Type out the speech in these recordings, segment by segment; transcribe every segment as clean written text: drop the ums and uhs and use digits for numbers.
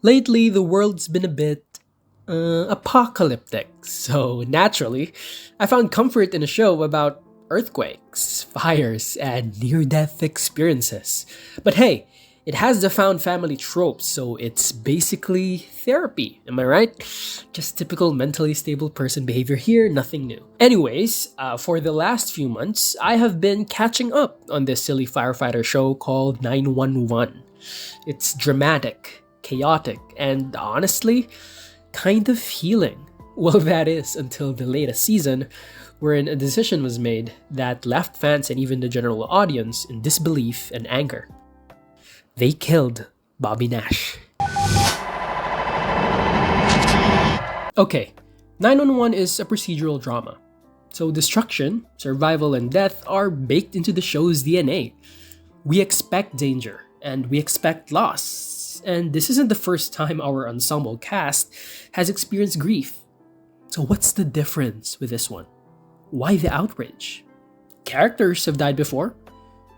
Lately, the world's been a bit apocalyptic, so naturally, I found comfort in a show about earthquakes, fires, and near death experiences. But hey, it has the found family tropes, so it's basically therapy, am I right? Just typical mentally stable person behavior here, nothing new. Anyways, for the last few months, I have been catching up on this silly firefighter show called 911. It's dramatic, chaotic, and honestly, kind of healing. Well, that is until the latest season, wherein a decision was made that left fans and even the general audience in disbelief and anger. They killed Bobby Nash. Okay, 911 is a procedural drama. So destruction, survival, and death are baked into the show's DNA. We expect danger, and we expect loss. And this isn't the first time our ensemble cast has experienced grief. So what's the difference with this one? Why the outrage? Characters have died before.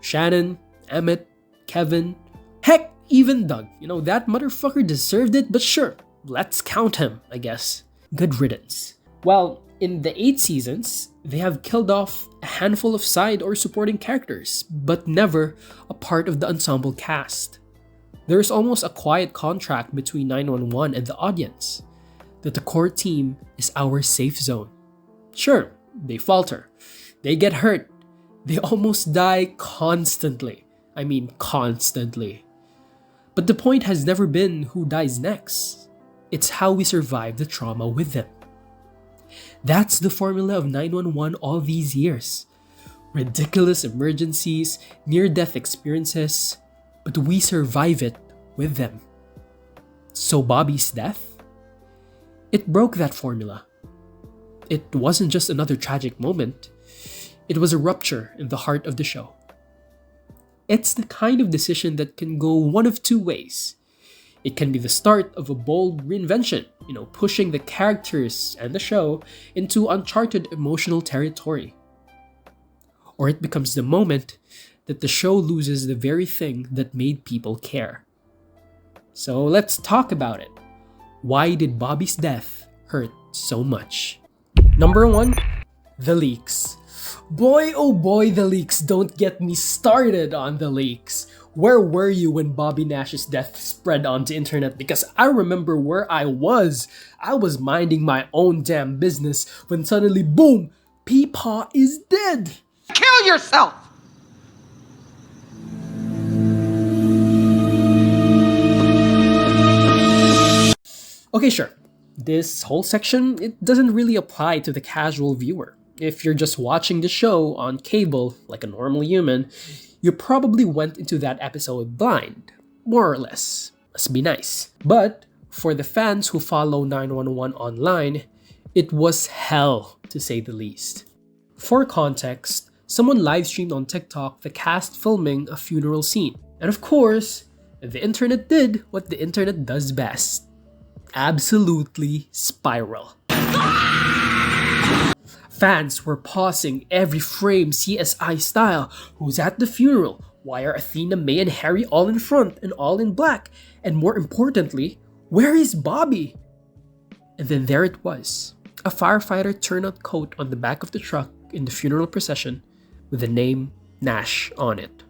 Shannon, Emmett, Kevin, heck, even Doug. That motherfucker deserved it, but sure, let's count him, I guess. Good riddance. Well, in the 8 seasons, they have killed off a handful of side or supporting characters, but never a part of the ensemble cast. There is almost a quiet contract between 911 and the audience, that the core team is our safe zone. Sure, they falter, they get hurt, they almost die constantly. I mean, constantly. But the point has never been who dies next. It's how we survive the trauma with them. That's the formula of 911 all these years. Ridiculous emergencies, near-death experiences, but we survive it with them. So Bobby's death? It broke that formula. It wasn't just another tragic moment. It was a rupture in the heart of the show. It's the kind of decision that can go one of two ways. It can be the start of a bold reinvention, pushing the characters and the show into uncharted emotional territory. Or it becomes the moment that the show loses the very thing that made people care. So let's talk about it. Why did Bobby's death hurt so much? Number 1, the leaks. Boy, oh boy, the leaks. Don't get me started on the leaks. Where were you when Bobby Nash's death spread onto internet? Because I remember where I was. I was minding my own damn business when suddenly, boom, Peepaw is dead. Kill yourself! Okay, sure. This whole section, it doesn't really apply to the casual viewer. If you're just watching the show on cable like a normal human, you probably went into that episode blind, more or less. Must be nice. But for the fans who follow 911 online, it was hell, to say the least. For context, someone live-streamed on TikTok the cast filming a funeral scene. And of course, the internet did what the internet does best. Absolutely spiral. Fans were pausing every frame CSI style. Who's at the funeral? Why are Athena, May, and Harry all in front and all in black? And more importantly, where is Bobby? And then there it was. A firefighter turnout coat on the back of the truck in the funeral procession with the name Nash on it.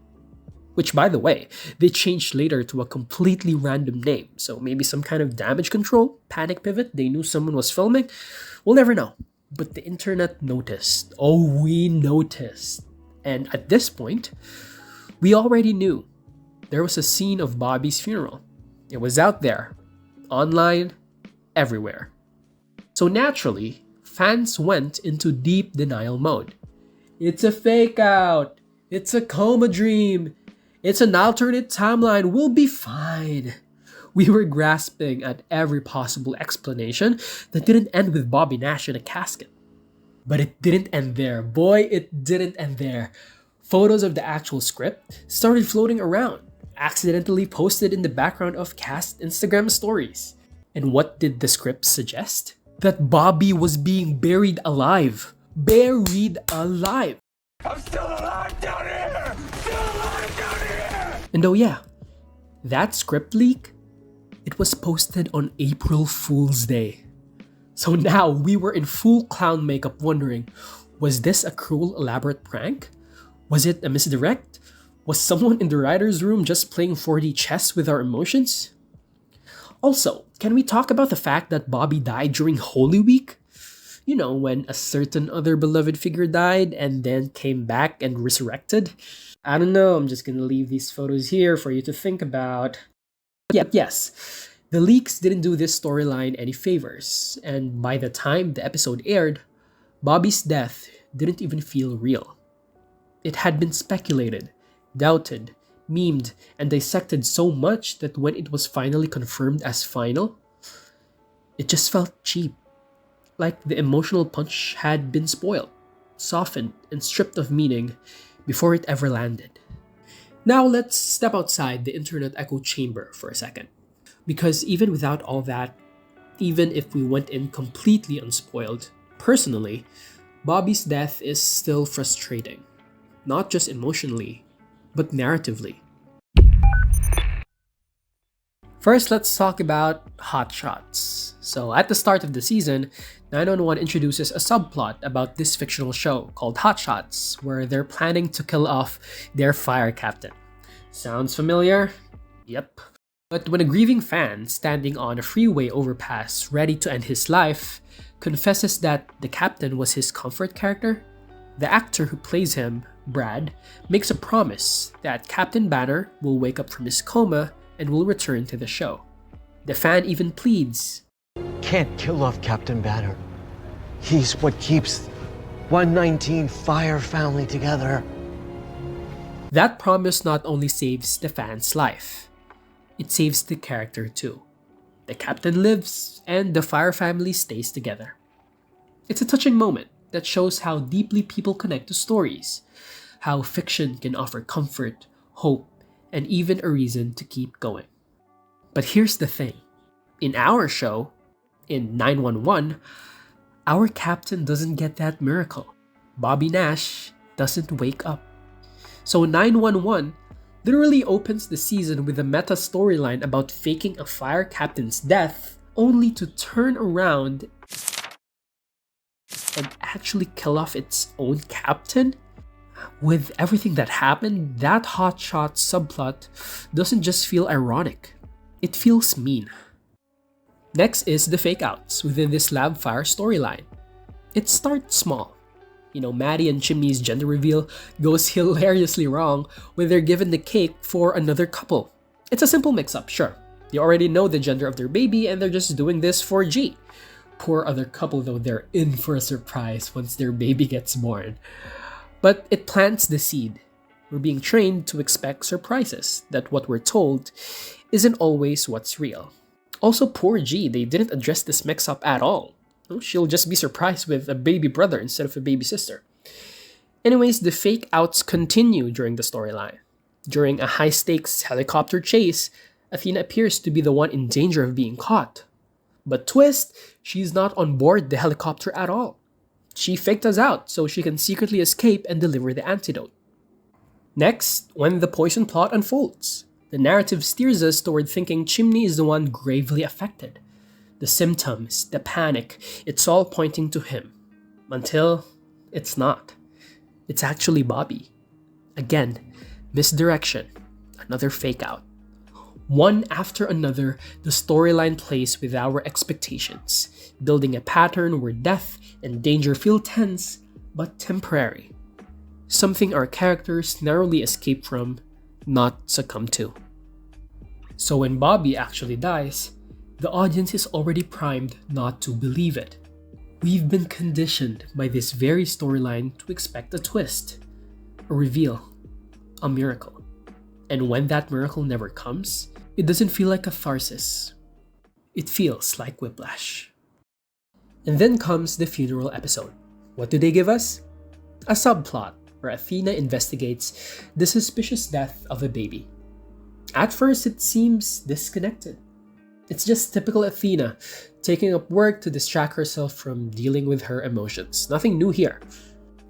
Which, by the way, they changed later to a completely random name. So maybe some kind of damage control, panic pivot, they knew someone was filming. We'll never know. But the internet noticed. Oh, we noticed. And at this point, we already knew there was a scene of Bobby's funeral. It was out there, online, everywhere. So naturally, fans went into deep denial mode. It's a fake out. It's a coma dream. It's an alternate timeline. We'll be fine. We were grasping at every possible explanation that didn't end with Bobby Nash in a casket. But it didn't end there. Boy, it didn't end there. Photos of the actual script started floating around, accidentally posted in the background of cast Instagram stories. And what did the script suggest? That Bobby was being buried alive. Buried alive. I'm still alive down here! Still alive down here! And oh yeah, that script leak, It was posted on April Fool's Day. So now we were in full clown makeup wondering, was this a cruel, elaborate prank? Was it a misdirect? Was someone in the writer's room just playing 4D chess with our emotions? Also, can we talk about the fact that Bobby died during Holy Week? You know, when a certain other beloved figure died and then came back and resurrected? I don't know, I'm just gonna leave these photos here for you to think about. Yes, the leaks didn't do this storyline any favors, and by the time the episode aired, Bobby's death didn't even feel real. It had been speculated, doubted, memed, and dissected so much that when it was finally confirmed as final, it just felt cheap. Like the emotional punch had been spoiled, softened, and stripped of meaning before it ever landed. Now let's step outside the internet echo chamber for a second. Because even without all that, even if we went in completely unspoiled, personally, Bobby's death is still frustrating. Not just emotionally, but narratively. First, let's talk about hot shots. So, at the start of the season, 911 introduces a subplot about this fictional show called Hot Shots, where they're planning to kill off their fire captain. Sounds familiar? Yep. But when a grieving fan standing on a freeway overpass ready to end his life confesses that the captain was his comfort character, the actor who plays him, Brad, makes a promise that Captain Banner will wake up from his coma and will return to the show. The fan even pleads, "Can't kill off Captain Banner. He's what keeps 119 Fire family together." That promise not only saves the fan's life, it saves the character too. The captain lives, and the Fire family stays together. It's a touching moment that shows how deeply people connect to stories, how fiction can offer comfort, hope, and even a reason to keep going. But here's the thing. In our show, in 911, our captain doesn't get that miracle. Bobby Nash doesn't wake up. So 911 literally opens the season with a meta storyline about faking a fire captain's death, only to turn around and actually kill off its own captain? With everything that happened, that hotshot subplot doesn't just feel ironic, it feels mean. Next is the fake outs within this lab fire storyline. It starts small. You know, Maddie and Chimney's gender reveal goes hilariously wrong when they're given the cake for another couple. It's a simple mix-up, sure. They already know the gender of their baby and they're just doing this for G. Poor other couple though, they're in for a surprise once their baby gets born. But it plants the seed. We're being trained to expect surprises, that what we're told isn't always what's real. Also, poor G, they didn't address this mix-up at all. She'll just be surprised with a baby brother instead of a baby sister. Anyways, the fake outs continue during the storyline. During a high-stakes helicopter chase, Athena appears to be the one in danger of being caught. But twist, she's not on board the helicopter at all. She faked us out so she can secretly escape and deliver the antidote. Next, when the poison plot unfolds, the narrative steers us toward thinking Chimney is the one gravely affected. The symptoms, the panic, it's all pointing to him. Until it's not. It's actually Bobby. Again, misdirection. Another fake out. One after another, the storyline plays with our expectations, building a pattern where death and danger feel tense but temporary. Something our characters narrowly escape from, not succumb to. So when Bobby actually dies, the audience is already primed not to believe it. We've been conditioned by this very storyline to expect a twist, a reveal, a miracle. And when that miracle never comes, it doesn't feel like catharsis. It feels like whiplash. And then comes the funeral episode. What do they give us? A subplot where Athena investigates the suspicious death of a baby. At first, it seems disconnected. It's just typical Athena, taking up work to distract herself from dealing with her emotions. Nothing new here.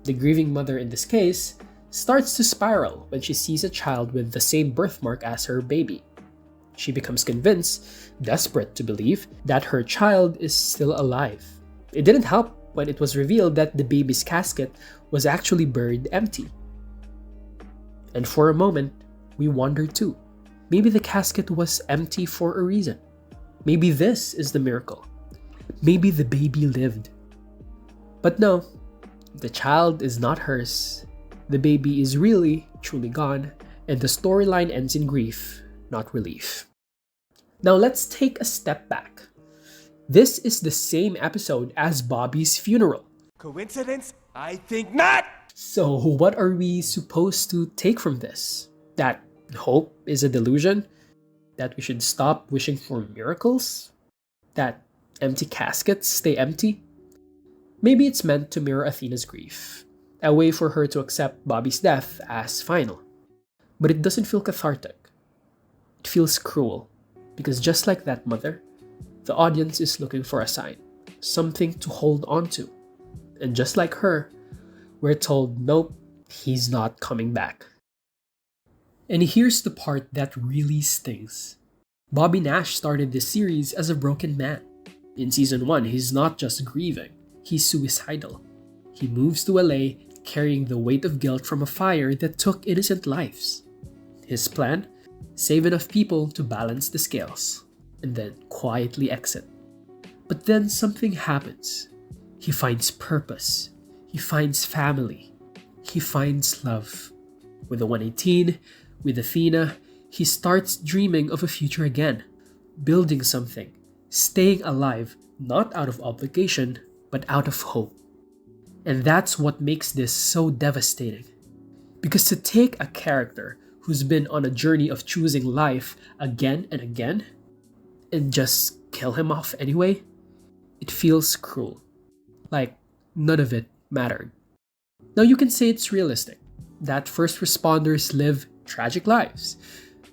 The grieving mother in this case starts to spiral when she sees a child with the same birthmark as her baby. She becomes convinced, desperate to believe, that her child is still alive. It didn't help when it was revealed that the baby's casket was actually buried empty. And for a moment, we wondered too. Maybe the casket was empty for a reason. Maybe this is the miracle. Maybe the baby lived. But no, the child is not hers. The baby is really, truly gone, and the storyline ends in grief, not relief. Now let's take a step back. This is the same episode as Bobby's funeral. Coincidence? I think not! So what are we supposed to take from this? That hope is a delusion? That we should stop wishing for miracles? That empty caskets stay empty? Maybe it's meant to mirror Athena's grief, a way for her to accept Bobby's death as final. But it doesn't feel cathartic. It feels cruel, because just like that mother, the audience is looking for a sign, something to hold on to. And just like her, we're told, nope, he's not coming back. And here's the part that really stings. Bobby Nash started this series as a broken man. In season 1, he's not just grieving, he's suicidal. He moves to LA carrying the weight of guilt from a fire that took innocent lives. His plan? Save enough people to balance the scales, and then quietly exit. But then something happens. He finds purpose. He finds family. He finds love. With the 118, with Athena, he starts dreaming of a future again, building something, staying alive, not out of obligation, but out of hope. And that's what makes this so devastating. Because to take a character who's been on a journey of choosing life again and again, and just kill him off anyway, it feels cruel. Like none of it mattered. Now you can say it's realistic, that first responders live tragic lives,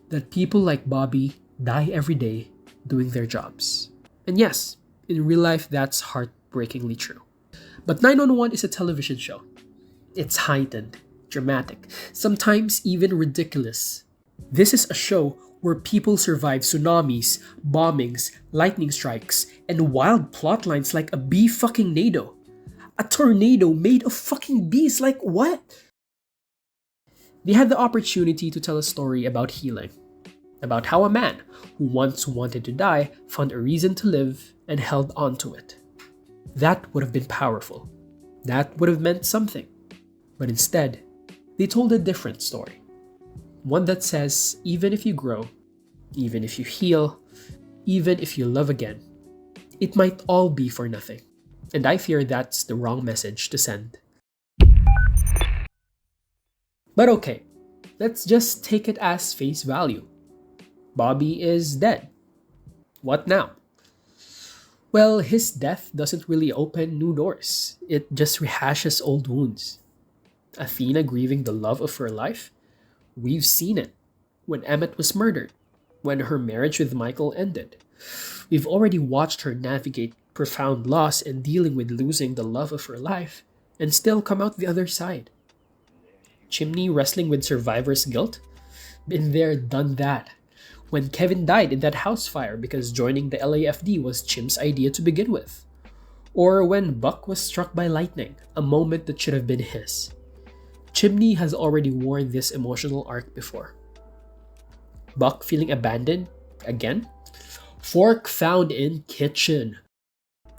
that people like Bobby die every day doing their jobs. And yes, in real life that's heartbreakingly true. But 911 is a television show. It's heightened, dramatic, sometimes even ridiculous. This is a show where people survive tsunamis, bombings, lightning strikes, and wild plotlines like a bee fucking nado. A tornado made of fucking bees, like what? They had the opportunity to tell a story about healing. About how a man who once wanted to die found a reason to live and held on to it. That would have been powerful. That would have meant something. But instead, they told a different story. One that says, even if you grow, even if you heal, even if you love again, it might all be for nothing. And I fear that's the wrong message to send. But okay, let's just take it as face value. Bobby is dead. What now? Well, his death doesn't really open new doors. It just rehashes old wounds. Athena grieving the love of her life? We've seen it. When Emmett was murdered. When her marriage with Michael ended. We've already watched her navigate profound loss and dealing with losing the love of her life and still come out the other side. Chimney wrestling with survivor's guilt? Been there, done that. When Kevin died in that house fire because joining the LAFD was Chim's idea to begin with. Or when Buck was struck by lightning, a moment that should have been his. Chimney has already worn this emotional arc before. Buck feeling abandoned? Again? Fork found in kitchen.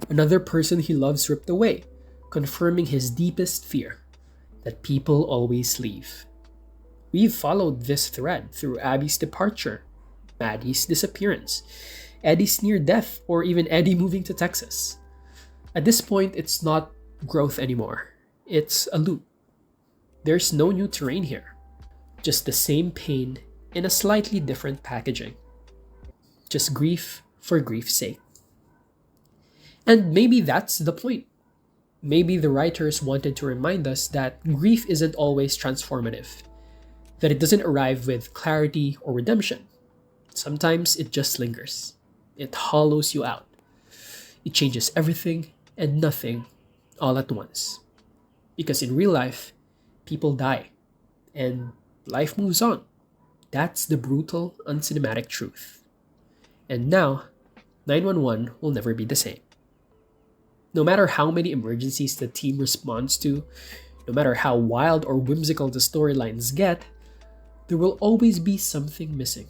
Another person he loves ripped away, confirming his deepest fear, that people always leave. We've followed this thread through Abby's departure, Maddie's disappearance, Eddie's near death, or even Eddie moving to Texas. At this point, it's not growth anymore. It's a loop. There's no new terrain here. Just the same pain in a slightly different packaging. Just grief for grief's sake. And maybe that's the point. Maybe the writers wanted to remind us that grief isn't always transformative, that it doesn't arrive with clarity or redemption. Sometimes it just lingers. It hollows you out. It changes everything and nothing all at once. Because in real life, people die and life moves on. That's the brutal, uncinematic truth. And now, 911 will never be the same. No matter how many emergencies the team responds to, no matter how wild or whimsical the storylines get, there will always be something missing.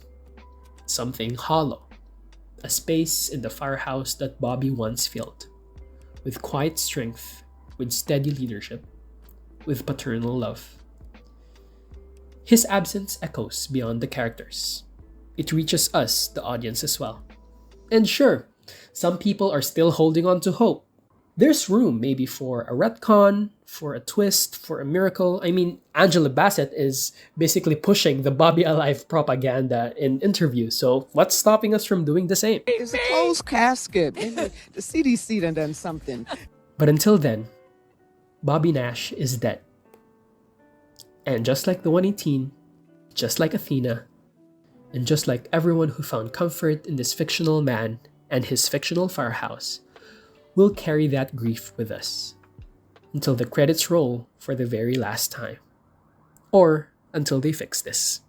Something hollow. A space in the firehouse that Bobby once filled. With quiet strength, with steady leadership, with paternal love. His absence echoes beyond the characters. It reaches us, the audience, as well. And sure, some people are still holding on to hope. There's room maybe for a retcon, for a twist, for a miracle. I mean, Angela Bassett is basically pushing the Bobby Alive propaganda in interviews, so what's stopping us from doing the same? It's a closed casket. Maybe the CDC done something. But until then, Bobby Nash is dead. And just like the 118, just like Athena, and just like everyone who found comfort in this fictional man and his fictional firehouse, we'll carry that grief with us until the credits roll for the very last time. Or until they fix this.